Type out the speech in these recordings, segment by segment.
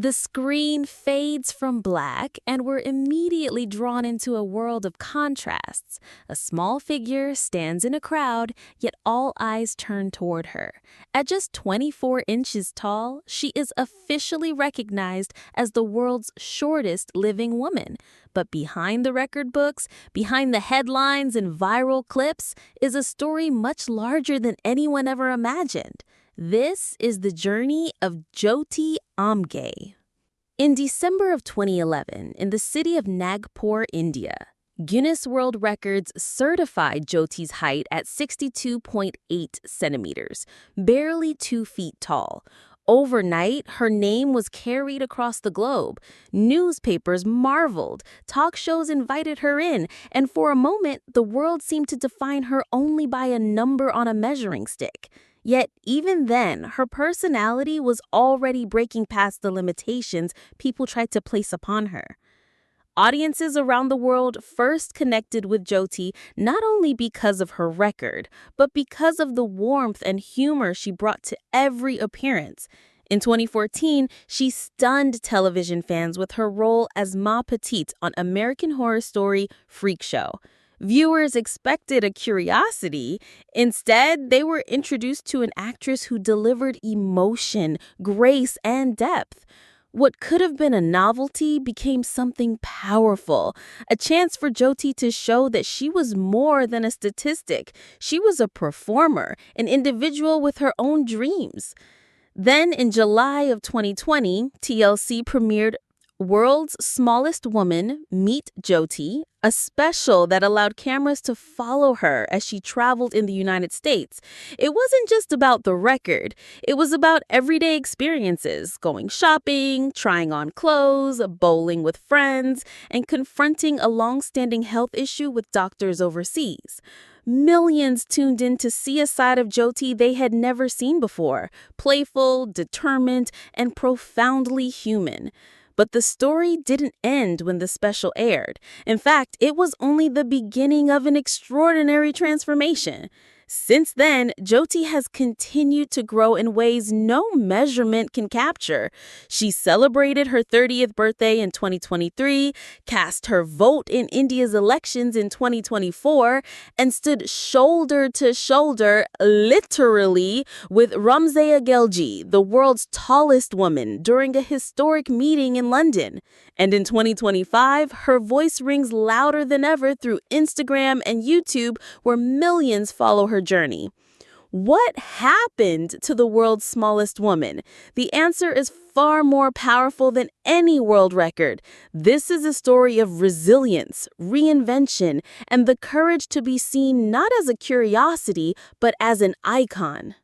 The screen fades from black, and we're immediately drawn into a world of contrasts. A small figure stands in a crowd, yet all eyes turn toward her. At just 24 inches tall, she is officially recognized as the world's shortest living woman. But behind the record books, behind the headlines and viral clips, is a story much larger than anyone ever imagined. This is the journey of Jyoti Amge. In December of 2011, in the city of Nagpur, India, Guinness World Records certified Jyoti's height at 62.8 centimeters, barely 2 feet tall. Overnight, her name was carried across the globe. Newspapers marveled, talk shows invited her in, and for a moment, the world seemed to define her only by a number on a measuring stick. Yet, even then, her personality was already breaking past the limitations people tried to place upon her. Audiences around the world first connected with Jyoti not only because of her record, but because of the warmth and humor she brought to every appearance. In 2014, she stunned television fans with her role as Ma Petite on American Horror Story Freak Show. Viewers expected a curiosity. Instead, they were introduced to an actress who delivered emotion, grace, and depth. What could have been a novelty became something powerful, a chance for Jyoti to show that she was more than a statistic. She was a performer, an individual with her own dreams. Then, in July of 2020, TLC premiered World's Smallest Woman, Meet Jyoti, a special that allowed cameras to follow her as she traveled in the United States. It wasn't just about the record. It was about everyday experiences, going shopping, trying on clothes, bowling with friends, and confronting a long-standing health issue with doctors overseas. Millions tuned in to see a side of Jyoti they had never seen before, playful, determined, and profoundly human. But the story didn't end when the special aired. In fact, it was only the beginning of an extraordinary transformation. Since then, Jyoti has continued to grow in ways no measurement can capture. She celebrated her 30th birthday in 2023, cast her vote in India's elections in 2024, and stood shoulder to shoulder, literally, with Ramzaya Gelji, the world's tallest woman, during a historic meeting in London. And in 2025, her voice rings louder than ever through Instagram and YouTube, where millions follow her journey. What happened to the world's smallest woman? The answer is far more powerful than any world record. This is a story of resilience, reinvention, and the courage to be seen not as a curiosity, but as an icon.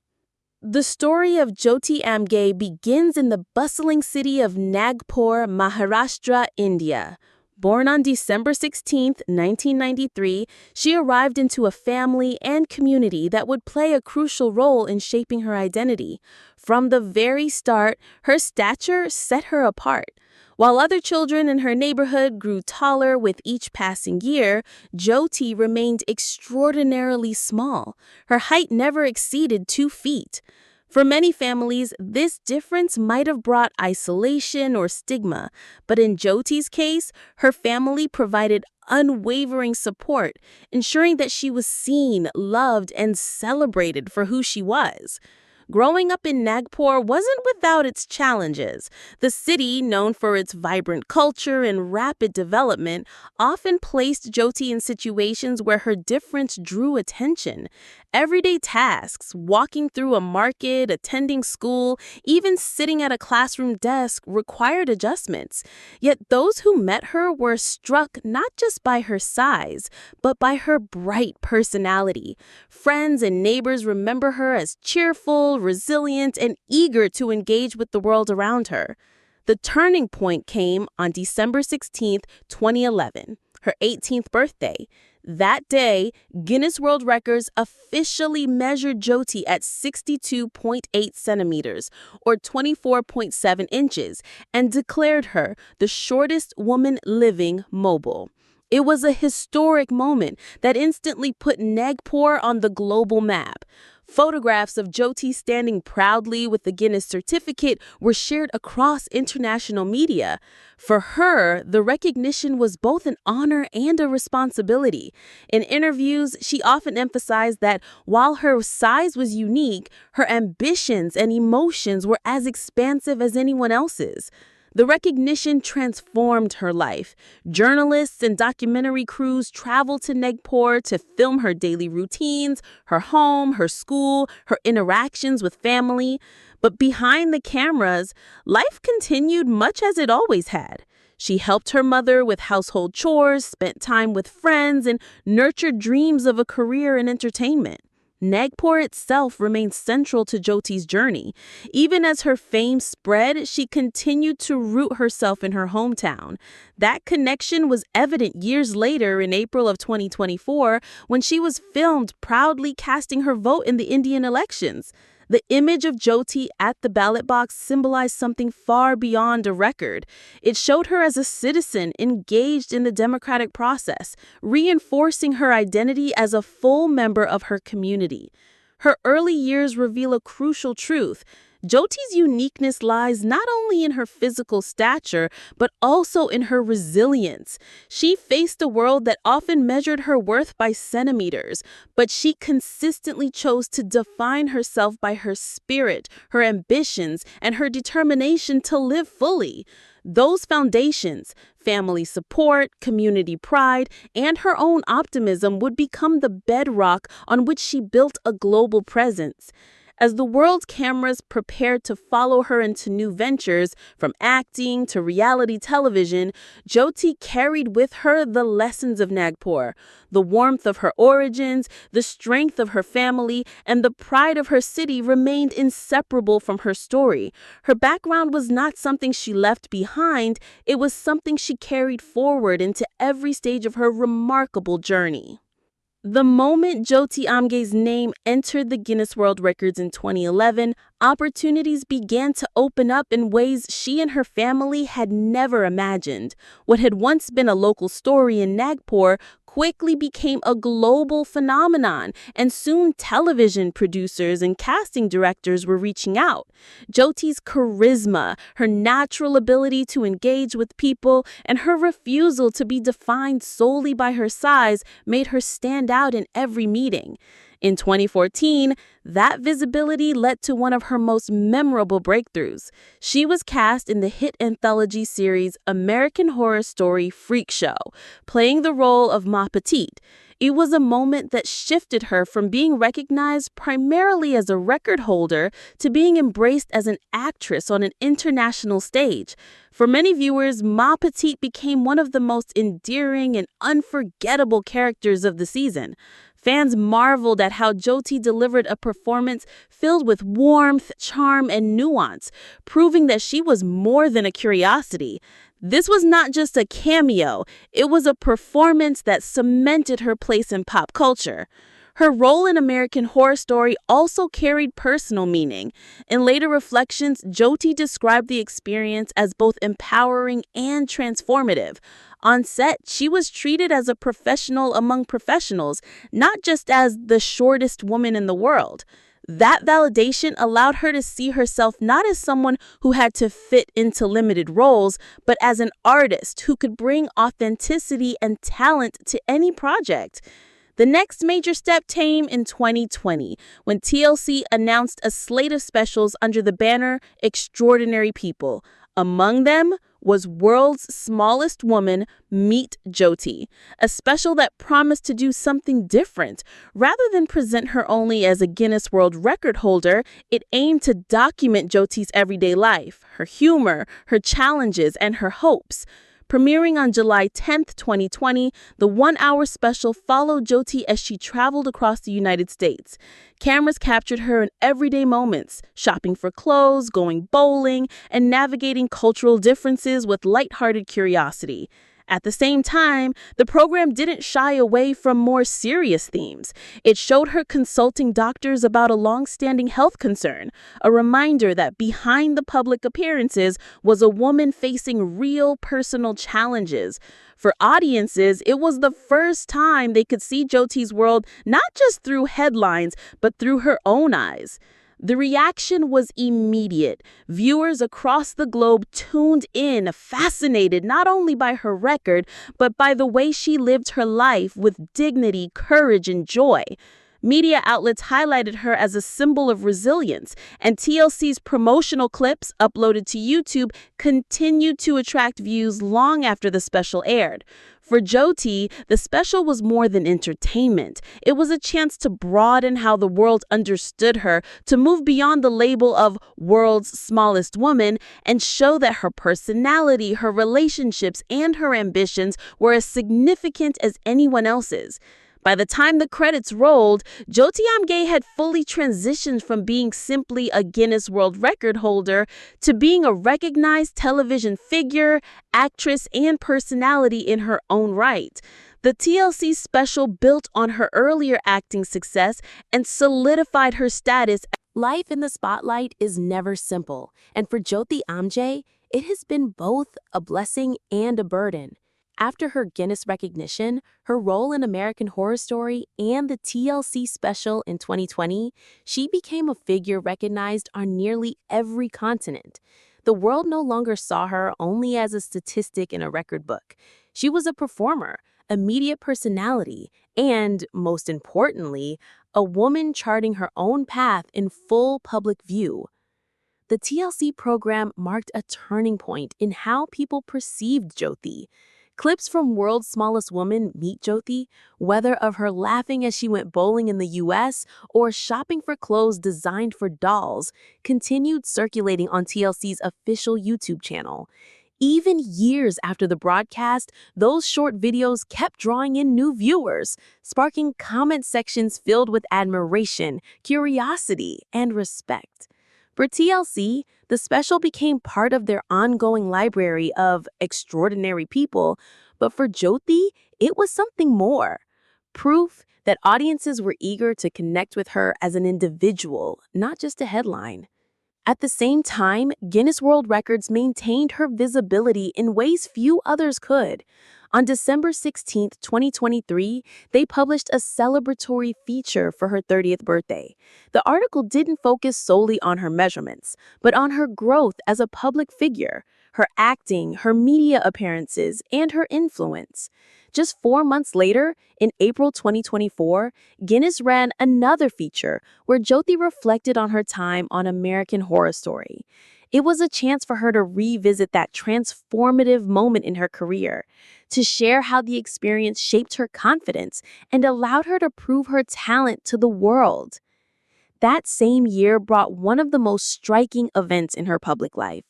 The story of Jyoti Amge begins in the bustling city of Nagpur, Maharashtra, India. Born on December 16, 1993, she arrived into a family and community that would play a crucial role in shaping her identity. From the very start, her stature set her apart. While other children in her neighborhood grew taller with each passing year, Jyoti remained extraordinarily small. Her height never exceeded 2 feet. For many families, this difference might have brought isolation or stigma, but in Jyoti's case, her family provided unwavering support, ensuring that she was seen, loved, and celebrated for who she was. Growing up in Nagpur wasn't without its challenges. The city, known for its vibrant culture and rapid development, often placed Jyoti in situations where her difference drew attention. Everyday tasks, walking through a market, attending school, even sitting at a classroom desk, required adjustments. Yet those who met her were struck not just by her size, but by her bright personality. Friends and neighbors remember her as cheerful, resilient, and eager to engage with the world around her. The turning point came on December 16, 2011, her 18th birthday. That day, Guinness World Records officially measured Jyoti at 62.8 centimeters, or 24.7 inches, and declared her the shortest woman living mobile. It was a historic moment that instantly put Nagpur on the global map. Photographs of Jyoti standing proudly with the Guinness certificate were shared across international media. For her, the recognition was both an honor and a responsibility. In interviews, she often emphasized that while her size was unique, her ambitions and emotions were as expansive as anyone else's. The recognition transformed her life. Journalists and documentary crews traveled to Nagpur to film her daily routines, her home, her school, her interactions with family. But behind the cameras, life continued much as it always had. She helped her mother with household chores, spent time with friends, and nurtured dreams of a career in entertainment. Nagpur itself remained central to Jyoti's journey. Even as her fame spread, she continued to root herself in her hometown. That connection was evident years later in April of 2024 when she was filmed proudly casting her vote in the Indian elections. The image of Jyoti at the ballot box symbolized something far beyond a record. It showed her as a citizen engaged in the democratic process, reinforcing her identity as a full member of her community. Her early years reveal a crucial truth. Jyoti's uniqueness lies not only in her physical stature, but also in her resilience. She faced a world that often measured her worth by centimeters, but she consistently chose to define herself by her spirit, her ambitions, and her determination to live fully. Those foundations, family support, community pride, and her own optimism would become the bedrock on which she built a global presence. As the world's cameras prepared to follow her into new ventures, from acting to reality television, Jyoti carried with her the lessons of Nagpur, the warmth of her origins, the strength of her family, and the pride of her city remained inseparable from her story. Her background was not something she left behind, it was something she carried forward into every stage of her remarkable journey. The moment Jyoti Amge's name entered the Guinness World Records in 2011, opportunities began to open up in ways she and her family had never imagined. What had once been a local story in Nagpur quickly became a global phenomenon, and soon television producers and casting directors were reaching out. Jyoti's charisma, her natural ability to engage with people, and her refusal to be defined solely by her size made her stand out in every meeting. In 2014, that visibility led to one of her most memorable breakthroughs. She was cast in the hit anthology series American Horror Story Freak Show, playing the role of Ma Petite. It was a moment that shifted her from being recognized primarily as a record holder to being embraced as an actress on an international stage. For many viewers, Ma Petite became one of the most endearing and unforgettable characters of the season. Fans marveled at how Jyoti delivered a performance filled with warmth, charm, and nuance, proving that she was more than a curiosity. This was not just a cameo, it was a performance that cemented her place in pop culture. Her role in American Horror Story also carried personal meaning. In later reflections, Jyoti described the experience as both empowering and transformative. On set, she was treated as a professional among professionals, not just as the shortest woman in the world. That validation allowed her to see herself not as someone who had to fit into limited roles, but as an artist who could bring authenticity and talent to any project. The next major step came in 2020, when TLC announced a slate of specials under the banner Extraordinary People. Among them was World's Smallest Woman, Meet Jyoti, a special that promised to do something different. Rather than present her only as a Guinness World Record holder, it aimed to document Jyoti's everyday life, her humor, her challenges, and her hopes. Premiering on July 10, 2020, the one-hour special followed Jyoti as she traveled across the United States. Cameras captured her in everyday moments, shopping for clothes, going bowling, and navigating cultural differences with lighthearted curiosity. At the same time, the program didn't shy away from more serious themes. It showed her consulting doctors about a long-standing health concern, a reminder that behind the public appearances was a woman facing real personal challenges. For audiences, it was the first time they could see Jyoti's world not just through headlines, but through her own eyes. The reaction was immediate. Viewers across the globe tuned in, fascinated not only by her record, but by the way she lived her life with dignity, courage, and joy. Media outlets highlighted her as a symbol of resilience, and TLC's promotional clips, uploaded to YouTube, continued to attract views long after the special aired. For Jyoti, the special was more than entertainment. It was a chance to broaden how the world understood her, to move beyond the label of world's smallest woman, and show that her personality, her relationships, and her ambitions were as significant as anyone else's. By the time the credits rolled, Jyoti Amge had fully transitioned from being simply a Guinness World Record holder to being a recognized television figure, actress, and personality in her own right. The TLC special built on her earlier acting success and solidified her status. Life in the spotlight is never simple, and for Jyoti Amge, it has been both a blessing and a burden. After her Guinness recognition, her role in American Horror Story, and the TLC special in 2020, she became a figure recognized on nearly every continent. The world no longer saw her only as a statistic in a record book. She was a performer, a media personality, and, most importantly, a woman charting her own path in full public view. The TLC program marked a turning point in how people perceived Jyoti. Clips from World's Smallest Woman Meet Jyoti, whether of her laughing as she went bowling in the US or shopping for clothes designed for dolls, continued circulating on TLC's official YouTube channel. Even years after the broadcast, those short videos kept drawing in new viewers, sparking comment sections filled with admiration, curiosity, and respect. For TLC, the special became part of their ongoing library of extraordinary people, but for Jyoti, it was something more. Proof that audiences were eager to connect with her as an individual, not just a headline. At the same time, Guinness World Records maintained her visibility in ways few others could. On December 16, 2023, they published a celebratory feature for her 30th birthday. The article didn't focus solely on her measurements, but on her growth as a public figure, her acting, her media appearances, and her influence. Just 4 months later, in April 2024, Guinness ran another feature where Jyoti reflected on her time on American Horror Story. It was a chance for her to revisit that transformative moment in her career, to share how the experience shaped her confidence and allowed her to prove her talent to the world. That same year brought one of the most striking events in her public life.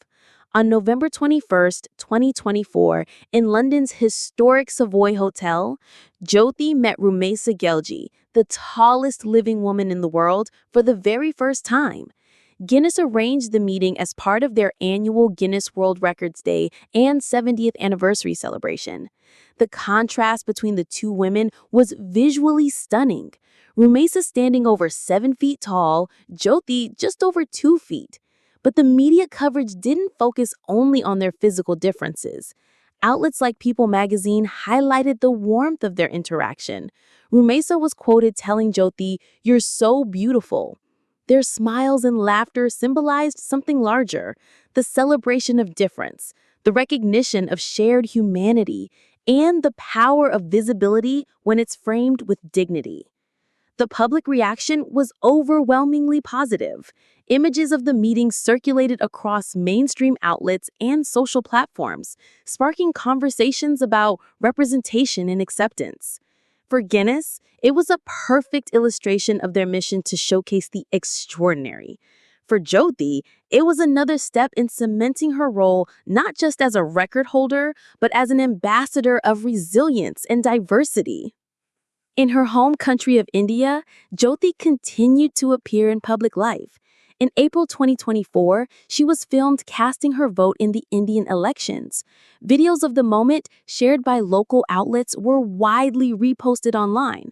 On November 21st, 2024, in London's historic Savoy Hotel, Jyoti met Rumeysa Gelji, the tallest living woman in the world, for the very first time. Guinness arranged the meeting as part of their annual Guinness World Records Day and 70th anniversary celebration. The contrast between the two women was visually stunning. Rumeysa standing over 7 feet tall, Jyoti just over 2 feet. But the media coverage didn't focus only on their physical differences. Outlets like People magazine highlighted the warmth of their interaction. Rumeysa was quoted telling Jyoti, "You're so beautiful." Their smiles and laughter symbolized something larger, the celebration of difference, the recognition of shared humanity, and the power of visibility when it's framed with dignity. The public reaction was overwhelmingly positive. Images of the meeting circulated across mainstream outlets and social platforms, sparking conversations about representation and acceptance. For Guinness, it was a perfect illustration of their mission to showcase the extraordinary. For Jyoti, it was another step in cementing her role not just as a record holder, but as an ambassador of resilience and diversity. In her home country of India, Jyoti continued to appear in public life. In April 2024, she was filmed casting her vote in the Indian elections. Videos of the moment, shared by local outlets, were widely reposted online.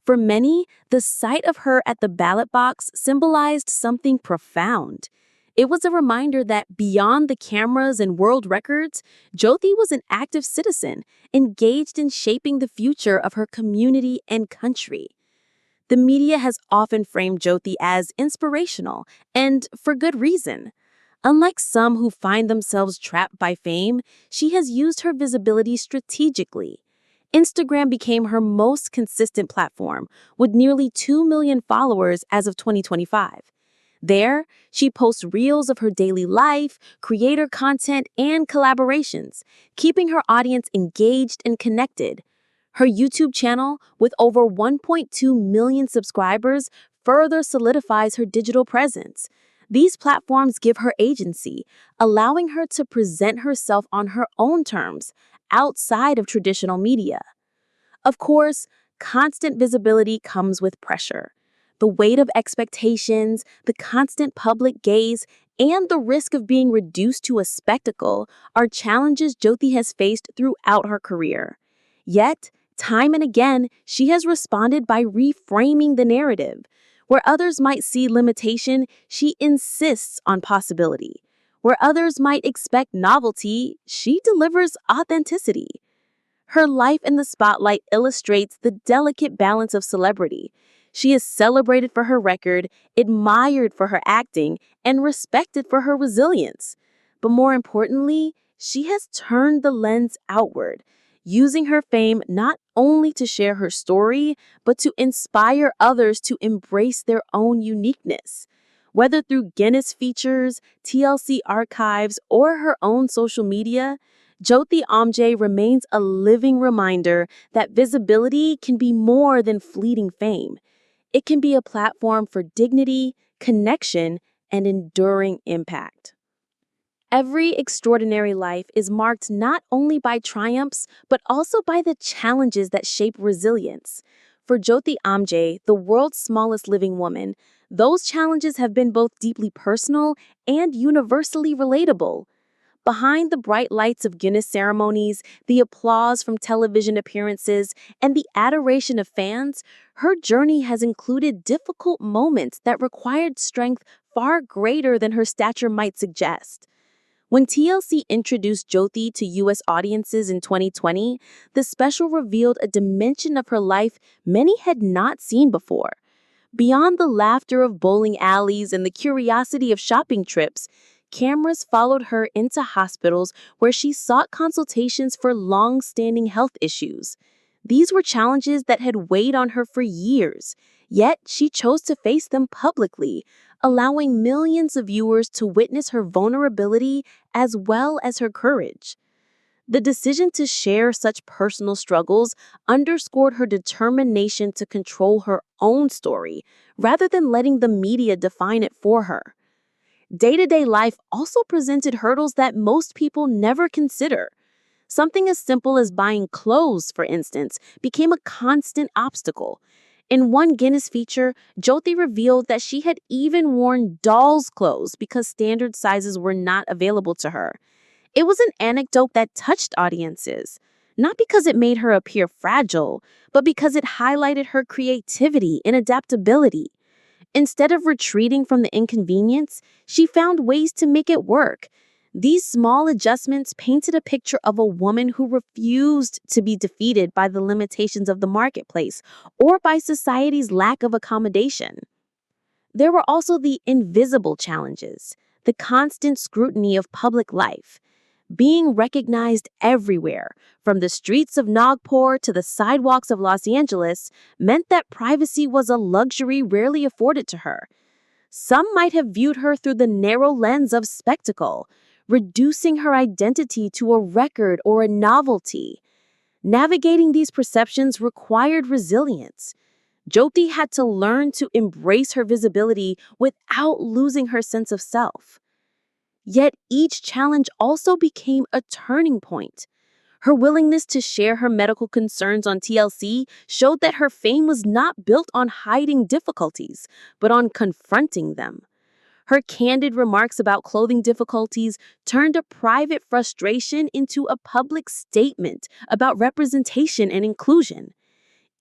For many, the sight of her at the ballot box symbolized something profound. It was a reminder that beyond the cameras and world records, Jyoti was an active citizen, engaged in shaping the future of her community and country. The media has often framed Jyoti as inspirational, and for good reason. Unlike some who find themselves trapped by fame, she has used her visibility strategically. Instagram became her most consistent platform, with nearly 2 million followers as of 2025. There, she posts reels of her daily life, creator content, and collaborations, keeping her audience engaged and connected. Her YouTube channel, with over 1.2 million subscribers, further solidifies her digital presence. These platforms give her agency, allowing her to present herself on her own terms, outside of traditional media. Of course, constant visibility comes with pressure. The weight of expectations, the constant public gaze, and the risk of being reduced to a spectacle are challenges Jyoti has faced throughout her career. Yet, time and again, she has responded by reframing the narrative. Where others might see limitation, she insists on possibility. Where others might expect novelty, she delivers authenticity. Her life in the spotlight illustrates the delicate balance of celebrity. She is celebrated for her record, admired for her acting, and respected for her resilience. But more importantly, she has turned the lens outward, using her fame not only to share her story, but to inspire others to embrace their own uniqueness. Whether through Guinness features, TLC archives, or her own social media, Jyoti Amge remains a living reminder that visibility can be more than fleeting fame. It can be a platform for dignity, connection, and enduring impact. Every extraordinary life is marked not only by triumphs, but also by the challenges that shape resilience. For Jyoti Amge, the world's smallest living woman, those challenges have been both deeply personal and universally relatable. Behind the bright lights of Guinness ceremonies, the applause from television appearances, and the adoration of fans, her journey has included difficult moments that required strength far greater than her stature might suggest. When TLC introduced Jyoti to U.S. audiences in 2020, the special revealed a dimension of her life many had not seen before. Beyond the laughter of bowling alleys and the curiosity of shopping trips, cameras followed her into hospitals where she sought consultations for long-standing health issues. These were challenges that had weighed on her for years, yet she chose to face them publicly, allowing millions of viewers to witness her vulnerability as well as her courage. The decision to share such personal struggles underscored her determination to control her own story, rather than letting the media define it for her. Day-to-day life also presented hurdles that most people never consider. Something as simple as buying clothes, for instance, became a constant obstacle. In one Guinness feature, Jyoti revealed that she had even worn doll's clothes because standard sizes were not available to her. It was an anecdote that touched audiences, not because it made her appear fragile, but because it highlighted her creativity and adaptability. Instead of retreating from the inconvenience, she found ways to make it work. These small adjustments painted a picture of a woman who refused to be defeated by the limitations of the marketplace or by society's lack of accommodation. There were also the invisible challenges, the constant scrutiny of public life. Being recognized everywhere, from the streets of Nagpur to the sidewalks of Los Angeles, meant that privacy was a luxury rarely afforded to her. Some might have viewed her through the narrow lens of spectacle, reducing her identity to a record or a novelty. Navigating these perceptions required resilience. Jyoti had to learn to embrace her visibility without losing her sense of self. Yet each challenge also became a turning point. Her willingness to share her medical concerns on TLC showed that her fame was not built on hiding difficulties, but on confronting them. Her candid remarks about clothing difficulties turned a private frustration into a public statement about representation and inclusion.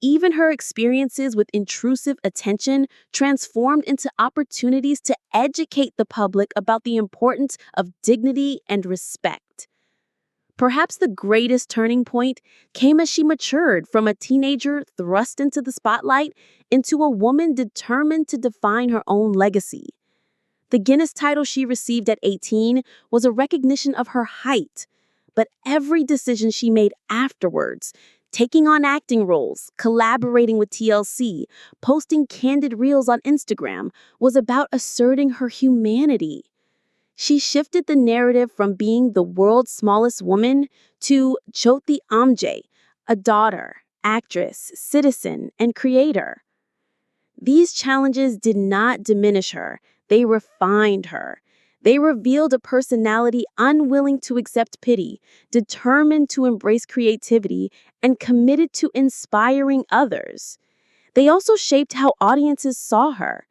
Even her experiences with intrusive attention transformed into opportunities to educate the public about the importance of dignity and respect. Perhaps the greatest turning point came as she matured from a teenager thrust into the spotlight into a woman determined to define her own legacy. The Guinness title she received at 18 was a recognition of her height, but every decision she made afterwards, taking on acting roles, collaborating with TLC, posting candid reels on Instagram, was about asserting her humanity. She shifted the narrative from being the world's smallest woman to Jyoti Amge, a daughter, actress, citizen, and creator. These challenges did not diminish her, they refined her. They revealed a personality unwilling to accept pity, determined to embrace creativity, and committed to inspiring others. They also shaped how audiences saw her.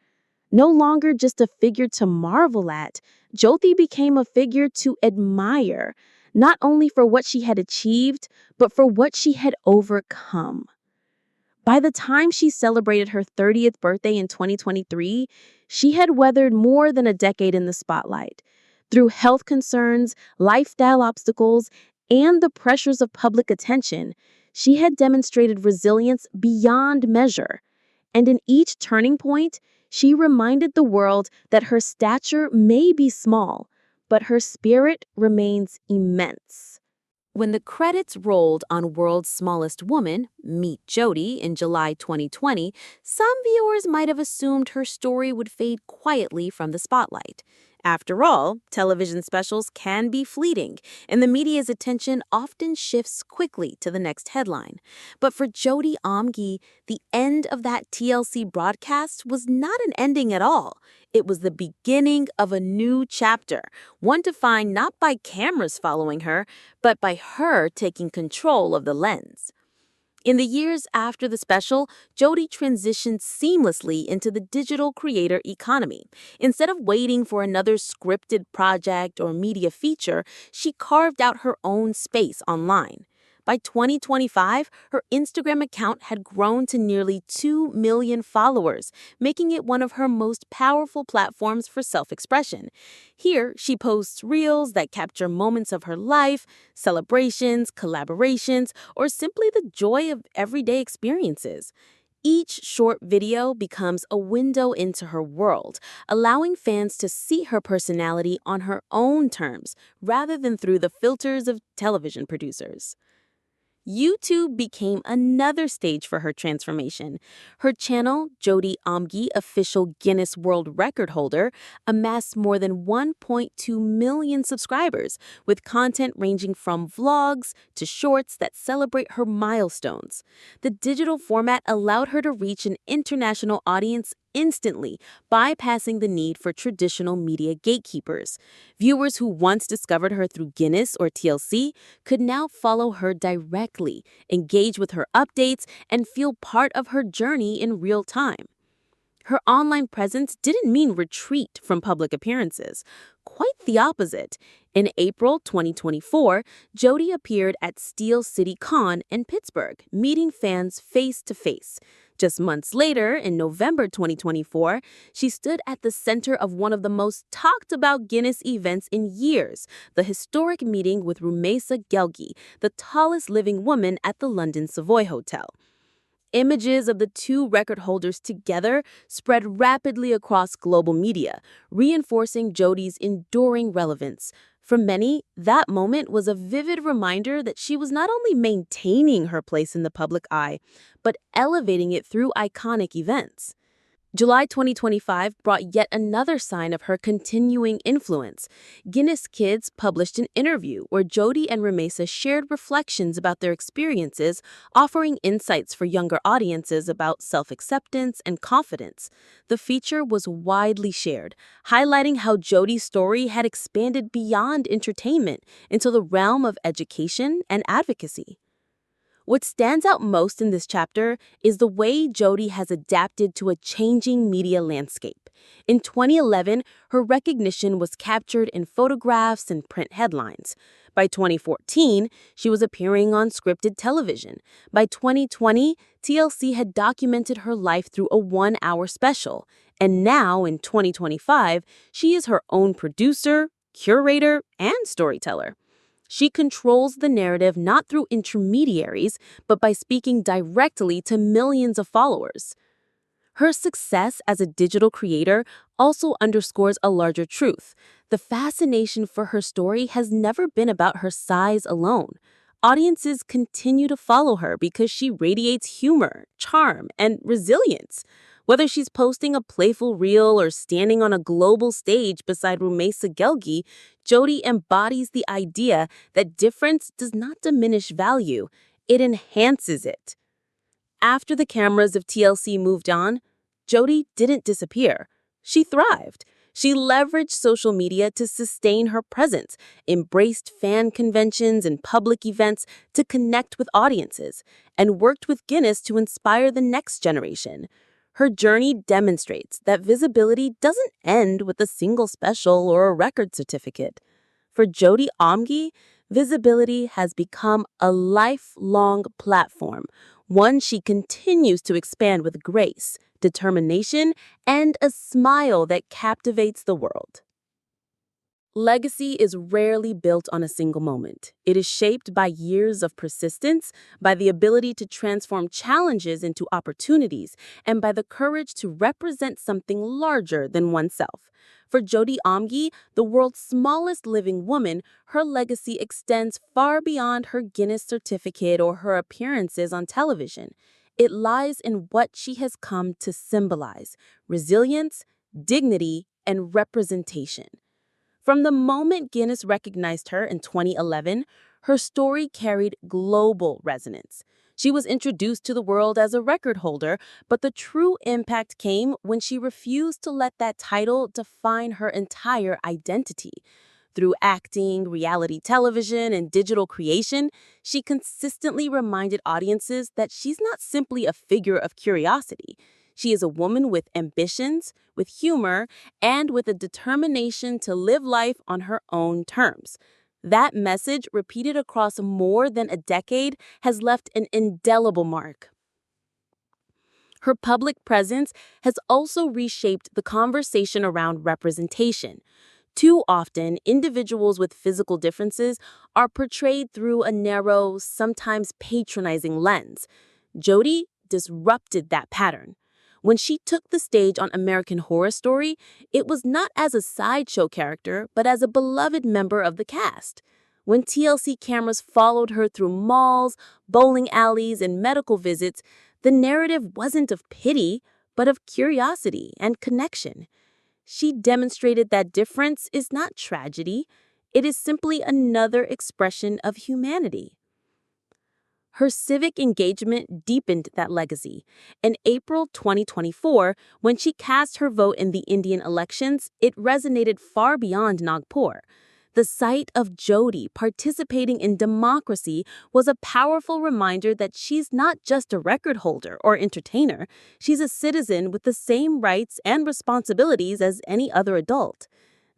No longer just a figure to marvel at, Jyoti became a figure to admire, not only for what she had achieved, but for what she had overcome. By the time she celebrated her 30th birthday in 2023, she had weathered more than a decade in the spotlight. Through health concerns, lifestyle obstacles, and the pressures of public attention, she had demonstrated resilience beyond measure. And in each turning point, she reminded the world that her stature may be small, but her spirit remains immense. When the credits rolled on World's Smallest Woman, Meet Jyoti, in July 2020, some viewers might have assumed her story would fade quietly from the spotlight. After all, television specials can be fleeting, and the media's attention often shifts quickly to the next headline. But for Jyoti Amge, the end of that TLC broadcast was not an ending at all. It was the beginning of a new chapter, one defined not by cameras following her, but by her taking control of the lens. In the years after the special, Jyoti transitioned seamlessly into the digital creator economy. Instead of waiting for another scripted project or media feature, she carved out her own space online. By 2025, her Instagram account had grown to nearly 2 million followers, making it one of her most powerful platforms for self-expression. Here, she posts reels that capture moments of her life, celebrations, collaborations, or simply the joy of everyday experiences. Each short video becomes a window into her world, allowing fans to see her personality on her own terms, rather than through the filters of television producers. YouTube became another stage for her transformation. Her channel, Jyoti Amge, official Guinness World Record holder, amassed more than 1.2 million subscribers, with content ranging from vlogs to shorts that celebrate her milestones. The digital format allowed her to reach an international audience instantly, bypassing the need for traditional media gatekeepers. Viewers who once discovered her through Guinness or TLC could now follow her directly, engage with her updates, and feel part of her journey in real time. Her online presence didn't mean retreat from public appearances. Quite the opposite. In April 2024, Jyoti appeared at Steel City Con in Pittsburgh, meeting fans face to face. Just months later, in November 2024, she stood at the center of one of the most talked about Guinness events in years, the historic meeting with Rumeysa Gelgi, the tallest living woman at the London Savoy Hotel. Images of the two record holders together spread rapidly across global media, reinforcing Jyoti's enduring relevance. For many, that moment was a vivid reminder that she was not only maintaining her place in the public eye, but elevating it through iconic events. July 2025 brought yet another sign of her continuing influence. Guinness Kids published an interview where Jyoti and Rumeysa shared reflections about their experiences, offering insights for younger audiences about self-acceptance and confidence. The feature was widely shared, highlighting how Jyoti's story had expanded beyond entertainment into the realm of education and advocacy. What stands out most in this chapter is the way Jyoti has adapted to a changing media landscape. In 2011, her recognition was captured in photographs and print headlines. By 2014, she was appearing on scripted television. By 2020, TLC had documented her life through a one-hour special. And now, in 2025, she is her own producer, curator, and storyteller. She controls the narrative not through intermediaries, but by speaking directly to millions of followers. Her success as a digital creator also underscores a larger truth. The fascination for her story has never been about her size alone. Audiences continue to follow her because she radiates humor, charm, and resilience. Whether she's posting a playful reel or standing on a global stage beside Rumesa Gelgi, Jyoti embodies the idea that difference does not diminish value, it enhances it. After the cameras of TLC moved on, Jyoti didn't disappear. She thrived. She leveraged social media to sustain her presence, embraced fan conventions and public events to connect with audiences, and worked with Guinness to inspire the next generation. Her journey demonstrates that visibility doesn't end with a single special or a record certificate. For Jyoti Amge, visibility has become a lifelong platform, one she continues to expand with grace, determination, and a smile that captivates the world. Legacy is rarely built on a single moment. It is shaped by years of persistence, by the ability to transform challenges into opportunities, and by the courage to represent something larger than oneself. For Jyoti Amge, the world's smallest living woman, her legacy extends far beyond her Guinness certificate or her appearances on television. It lies in what she has come to symbolize: resilience, dignity, and representation. From the moment Guinness recognized her in 2011, her story carried global resonance. She was introduced to the world as a record holder, but the true impact came when she refused to let that title define her entire identity. Through acting, reality television, and digital creation, she consistently reminded audiences that she's not simply a figure of curiosity. She is a woman with ambitions, with humor, and with a determination to live life on her own terms. That message, repeated across more than a decade, has left an indelible mark. Her public presence has also reshaped the conversation around representation. Too often, individuals with physical differences are portrayed through a narrow, sometimes patronizing lens. Jyoti disrupted that pattern. When she took the stage on American Horror Story, it was not as a sideshow character, but as a beloved member of the cast. When TLC cameras followed her through malls, bowling alleys, and medical visits, the narrative wasn't of pity, but of curiosity and connection. She demonstrated that difference is not tragedy, it is simply another expression of humanity. Her civic engagement deepened that legacy. In April 2024, when she cast her vote in the Indian elections, it resonated far beyond Nagpur. The sight of Jyoti participating in democracy was a powerful reminder that she's not just a record holder or entertainer, she's a citizen with the same rights and responsibilities as any other adult.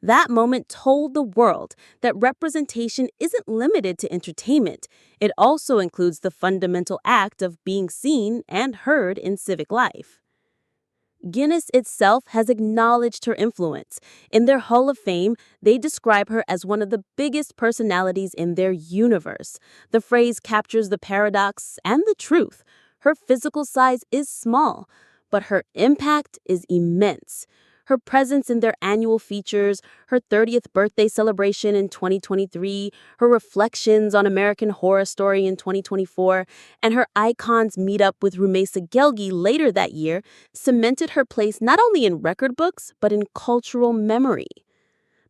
That moment told the world that representation isn't limited to entertainment. It also includes the fundamental act of being seen and heard in civic life. Guinness itself has acknowledged her influence. In their Hall of Fame, they describe her as one of the biggest personalities in their universe. The phrase captures the paradox and the truth. Her physical size is small, but her impact is immense. Her presence in their annual features, her 30th birthday celebration in 2023, her reflections on American Horror Story in 2024, and her icons meetup with Rumesa Gelgi later that year cemented her place not only in record books, but in cultural memory.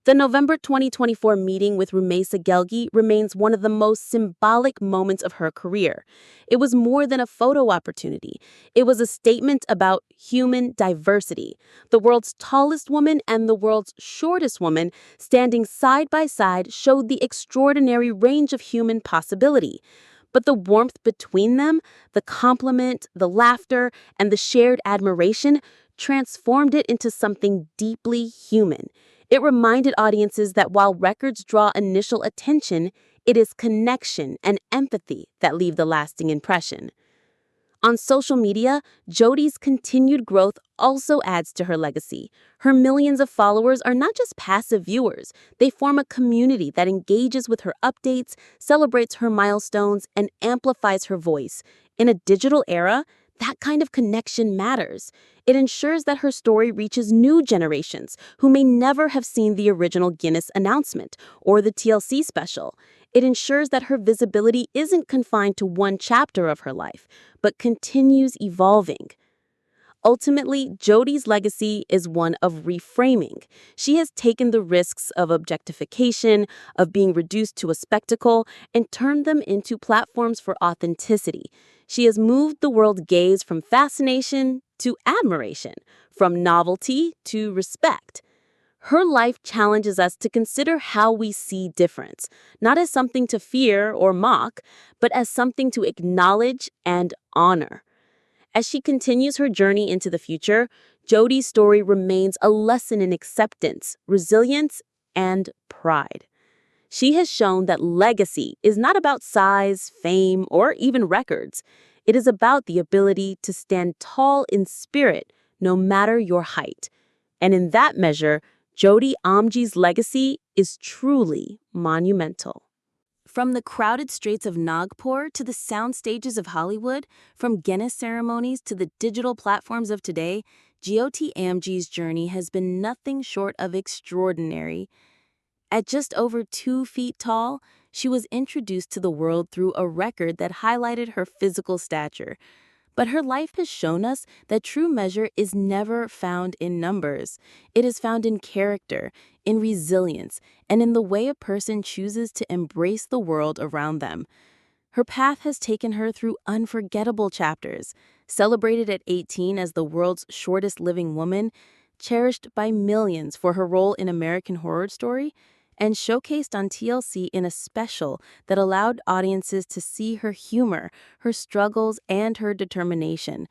The November 2024 meeting with Rumesa Gelgi remains one of the most symbolic moments of her career. It was more than a photo opportunity. It was a statement about human diversity. The world's tallest woman and the world's shortest woman standing side by side showed the extraordinary range of human possibility. But the warmth between them, the compliment, the laughter, and the shared admiration transformed it into something deeply human. It reminded audiences that while records draw initial attention, it is connection and empathy that leave the lasting impression. On social media, Jyoti's continued growth also adds to her legacy. Her millions of followers are not just passive viewers, they form a community that engages with her updates, celebrates her milestones, and amplifies her voice. In a digital era, that kind of connection matters. It ensures that her story reaches new generations who may never have seen the original Guinness announcement or the TLC special. It ensures that her visibility isn't confined to one chapter of her life, but continues evolving. Ultimately, Jyoti's legacy is one of reframing. She has taken the risks of objectification, of being reduced to a spectacle, and turned them into platforms for authenticity. She has moved the world's gaze from fascination to admiration, from novelty to respect. Her life challenges us to consider how we see difference, not as something to fear or mock, but as something to acknowledge and honor. As she continues her journey into the future, Jyoti's story remains a lesson in acceptance, resilience, and pride. She has shown that legacy is not about size, fame, or even records. It is about the ability to stand tall in spirit, no matter your height. And in that measure, Jyoti Amge's legacy is truly monumental. From the crowded streets of Nagpur to the sound stages of Hollywood, from Guinness ceremonies to the digital platforms of today, Jyoti Amge's journey has been nothing short of extraordinary. At just over 2 feet tall, she was introduced to the world through a record that highlighted her physical stature. But her life has shown us that true measure is never found in numbers. It is found in character, in resilience, and in the way a person chooses to embrace the world around them. Her path has taken her through unforgettable chapters, celebrated at 18 as the world's shortest living woman, cherished by millions for her role in American Horror Story, and showcased on TLC in a special that allowed audiences to see her humor, her struggles, and her determination.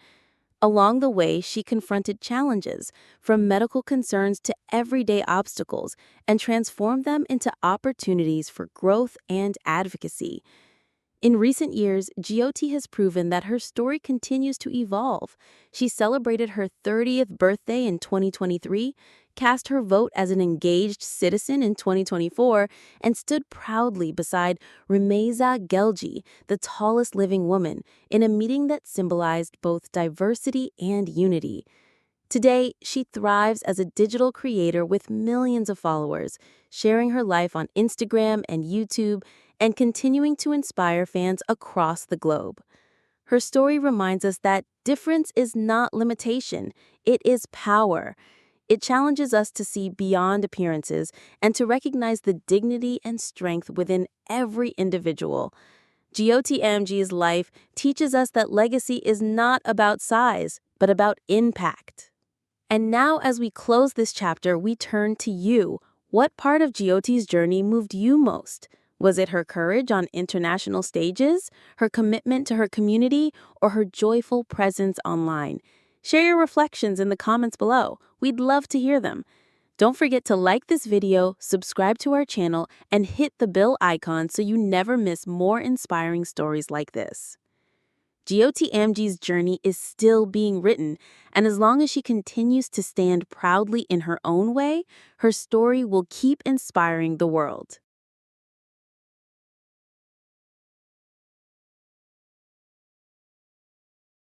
Along the way, she confronted challenges, from medical concerns to everyday obstacles, and transformed them into opportunities for growth and advocacy. In recent years, Jyoti has proven that her story continues to evolve. She celebrated her 30th birthday in 2023, cast her vote as an engaged citizen in 2024, and stood proudly beside Rumeza Gelji, the tallest living woman, in a meeting that symbolized both diversity and unity. Today, she thrives as a digital creator with millions of followers, sharing her life on Instagram and YouTube, and continuing to inspire fans across the globe. Her story reminds us that difference is not limitation, it is power. It challenges us to see beyond appearances and to recognize the dignity and strength within every individual. Jyoti Amge's life teaches us that legacy is not about size, but about impact. And now, as we close this chapter, we turn to you. What part of Jyoti's journey moved you most? Was it her courage on international stages, her commitment to her community, or her joyful presence online? Share your reflections in the comments below. We'd love to hear them. Don't forget to like this video, subscribe to our channel, and hit the bell icon so you never miss more inspiring stories like this. Jyoti Amge's journey is still being written, and as long as she continues to stand proudly in her own way, her story will keep inspiring the world.